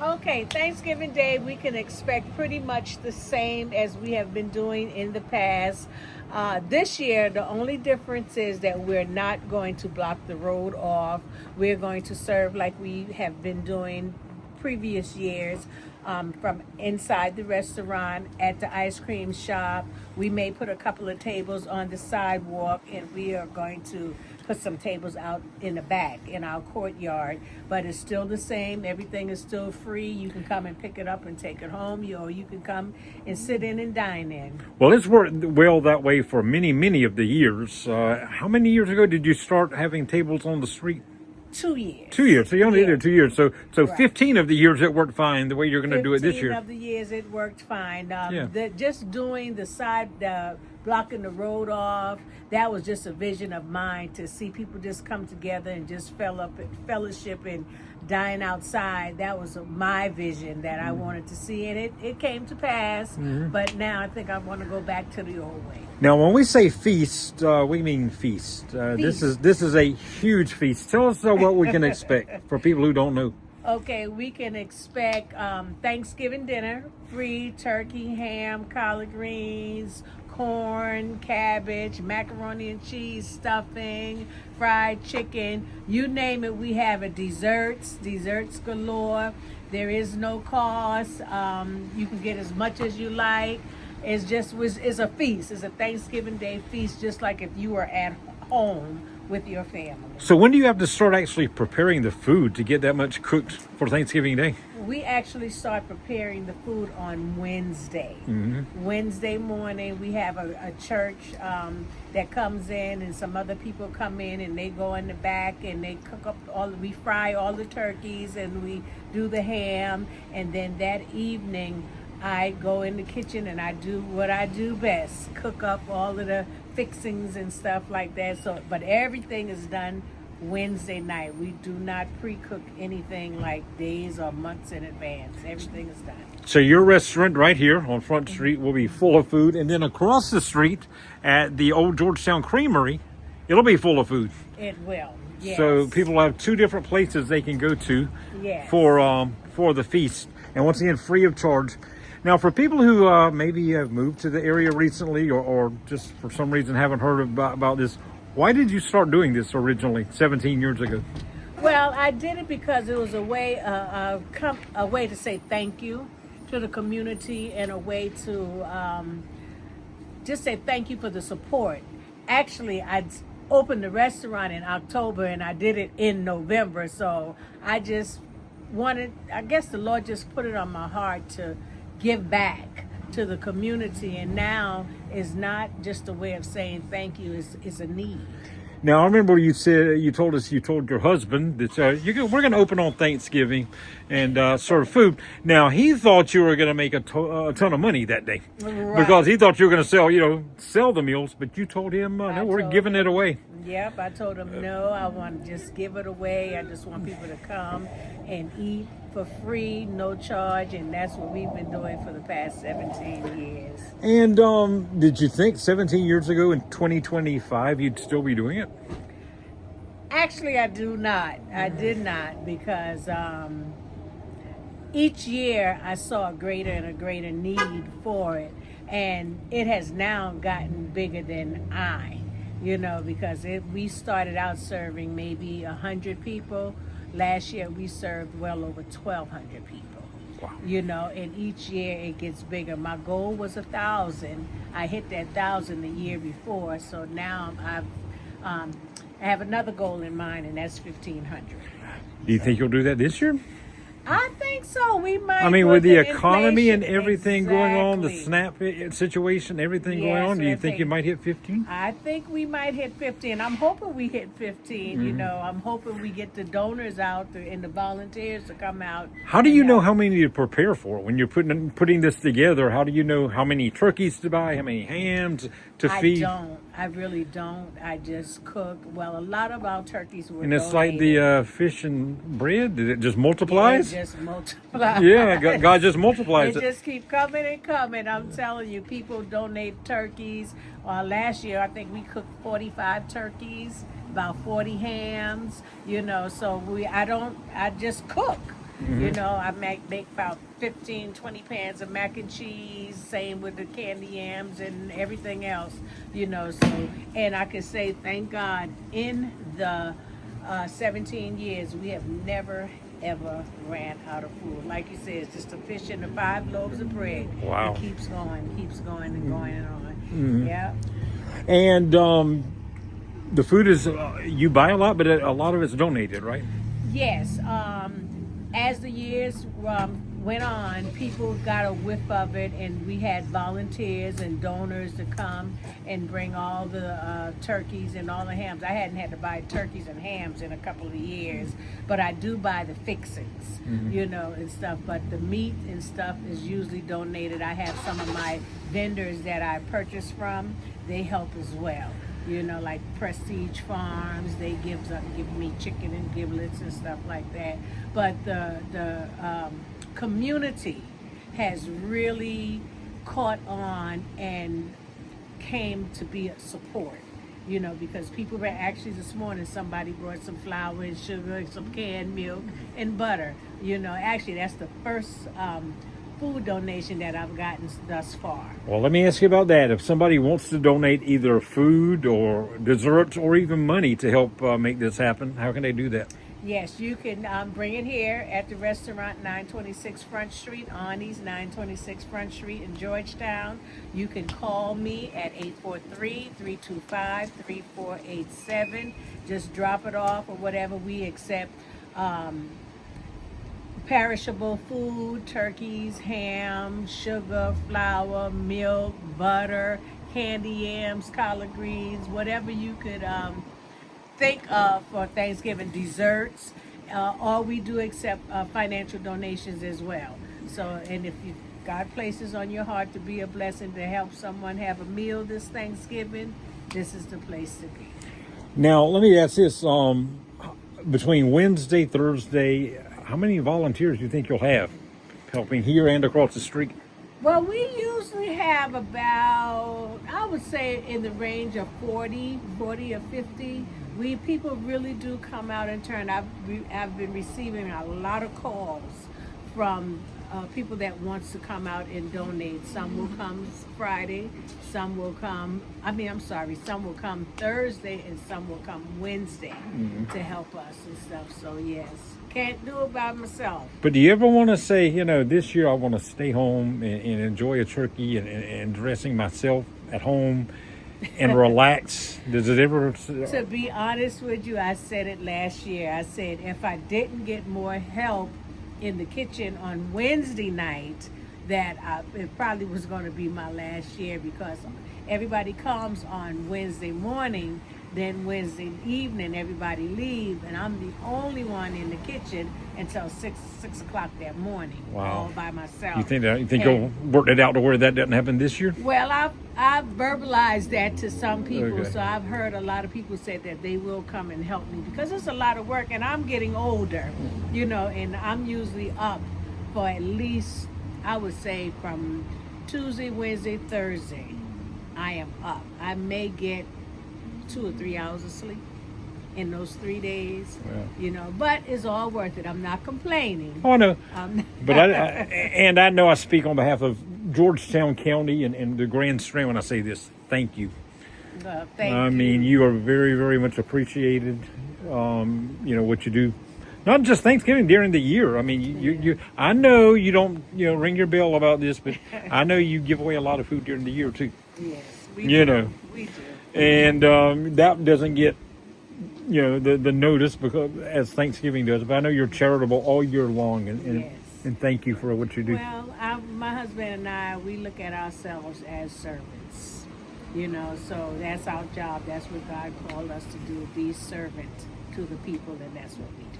Okay, Thanksgiving Day, we can expect pretty much the same as we have been doing in the past. This year, the only difference is that we're not going to block the road off. We're going to serve like we have been doing previous years, from inside the restaurant at the ice cream shop. We may put a couple of tables on the sidewalk, and we are going to put some tables out in the back in our courtyard. But it's still the same. Everything is still free. You can come and pick it up and take it home, or you can come and sit in and dine in. Well, it's worked well that way for many, many of the years. How many years ago did you start having tables on the street? 2 years. 2 years. So you only did it 2 years. So Right. 15 of the years it worked fine the way you're going to do it this 15 year. of the years it worked fine. Yeah. Just doing the side, blocking the road off, that was just a vision of mine, to see people just come together and just fellowship and dine outside. That was my vision that I wanted to see, and it came to pass. But now I think I want to go back to the old way. Now, when we say feast, we mean feast. This is a huge feast. Tell us what we can expect for people who don't know. Okay, we can expect Thanksgiving dinner, free turkey, ham, collard greens, corn, cabbage, macaroni and cheese, stuffing, fried chicken, you name it, we have it. Desserts galore. There is no cost. You can get as much as you like. It's a feast. It's a Thanksgiving Day feast, just like if you were at home with your family. So when do you have to start actually preparing the food to get that much cooked for Thanksgiving Day? We actually start preparing the food on Wednesday. Wednesday morning, we have a church that comes in, and some other people come in, and they go in the back and they cook up we fry all the turkeys, and we do the ham, and then that evening I go in the kitchen and I do what I do best, cook up all of the fixings and stuff like that. So, but everything is done Wednesday night. We do not pre-cook anything like days or months in advance. Everything is done. So your restaurant right here on Front Street will be full of food, and then across the street at the old Georgetown Creamery, it'll be full of food. It will. Yes. So people have two different places they can go to Yes. for the feast, and once again, free of charge. Now, for people who maybe have moved to the area recently, or just for some reason haven't heard about this, why did you start doing this originally 17 years ago? Well, I did it because it was a way to say thank you to the community, and a way to just say thank you for the support. Actually, I opened the restaurant in October, and I did it in November. So I just I guess the Lord just put it on my heart to give back to the community, and now is not just a way of saying thank you, it's a need. Now, I remember you told your husband that we're going to open on Thanksgiving and serve food. Now, he thought you were going to make a ton of money that day, Right. because he thought you were going to sell the meals, but you told him, no, we're giving it away. Yep, I told him, no, I want to just give it away. I just want people to come and eat for free, no charge, and that's what we've been doing for the past 17 years. And did you think 17 years ago in 2025 you'd still be doing it? Actually, I do not. I did not, because each year I saw a greater and a greater need for it, and it has now gotten bigger than because we started out serving maybe 100 people. Last year we served well over 1,200 people. Wow. And each year it gets bigger. My goal was 1,000. I hit that 1,000 the year before, so now I have another goal in mind, and that's 1,500. Do you think you'll do that this year? I think so. We might. I mean, with the economy and inflation. everything going on, the Exactly. SNAP situation, everything going Yes, on, do you I think you think- might hit 15? I think we might hit 15. I'm hoping we hit 15. Mm-hmm. I'm hoping we get the donors out and the volunteers to come out. How do and you know help. how many to prepare for when you're putting this together? How do you know how many turkeys to buy, how many hams to feed? I really don't. I just cook. Well, a lot of our turkeys were And it's like donated. the fish and bread. It just multiplies. It just multiplies. Yeah, God just multiplies It it. just keep coming and coming. I'm telling you, people donate turkeys. Last year, I think we cooked 45 turkeys, about 40 hams. So I just cook. You know, I make about 15, 20 pans of mac and cheese, same with the candy yams and everything else, you know. So, and I can say, thank God, in the 17 years, we have never, ever ran out of food. Like you said, it's just a fish and the 5 loaves of bread. Wow. It keeps going and going and on. Yeah. And the food is, you buy a lot, but a lot of it's donated, right? Yes. As the years went on, people got a whiff of it, and we had volunteers and donors to come and bring all the turkeys and all the hams. I hadn't had to buy turkeys and hams in a couple of years, but I do buy the fixings, you know, and stuff. But the meat and stuff is usually donated. I have some of my vendors that I purchase from, they help as well. You know, like Prestige Farms, they give me chicken and giblets and stuff like that. But the community has really caught on and came to be a support. You know, because people were actually this morning, somebody brought some flour and sugar, some canned milk and butter. You know, actually that's the first food donation that I've gotten thus far. Well, let me ask you about that. If somebody wants to donate either food or desserts or even money to help make this happen, how can they do that? Yes, you can bring it here at the restaurant 926 Front Street, Aunny's 926 Front Street in Georgetown. You can call me at 843-325-3487. Just drop it off or whatever. We accept perishable food, turkeys, ham, sugar, flour, milk, butter, candy yams, collard greens, whatever you could think of for Thanksgiving, desserts. Or we do accept financial donations as well. So, and if you God places on your heart to be a blessing to help someone have a meal this Thanksgiving, this is the place to be. Now, let me ask this. Between Wednesday, Thursday, how many volunteers do you think you'll have helping here and across the street? Well, we usually have about, I would say, in the range of 40 or 50. People really do come out and turn. I've been receiving a lot of calls from people that wants to come out and donate. Some will come Friday, some will come Thursday, and some will come Wednesday to help us and stuff. So yes, can't do it by myself. But do you ever want to say, you know, this year I want to stay home and enjoy a turkey and dressing myself at home and relax? Does it ever? To be honest with you, I said it last year. I said if I didn't get more help in the kitchen on Wednesday night, that it probably was going to be my last year, because everybody comes on Wednesday morning, then Wednesday evening everybody leave, and I'm the only one in the kitchen until 6 o'clock that morning. Wow. All by myself. You think you'll work it out to where that doesn't happen this year? Well, I've verbalized that to some people, Okay. so I've heard a lot of people say that they will come and help me, because it's a lot of work, and I'm getting older, you know, and I'm usually up for at least, I would say, from Tuesday, Wednesday, Thursday, I am up. I may get 2 or 3 hours of sleep in those 3 days, you know, but it's all worth it. I'm not complaining. Oh, I know. But I know I speak on behalf of Georgetown County and the Grand Strand when I say this. Thank you. Thank you. I mean, you are very, very much appreciated. You know, what you do. Not just Thanksgiving, during the year. I mean, you I know you don't, ring your bell about this, but I know you give away a lot of food during the year too. Yes, we You do. know. We do. And that doesn't get, the notice because as Thanksgiving does. But I know you're charitable all year long, and Yes. and thank you for what you do. Well, my husband and we look at ourselves as servants, so that's our job. That's what God called us to do, be servant to the people, and that's what we do.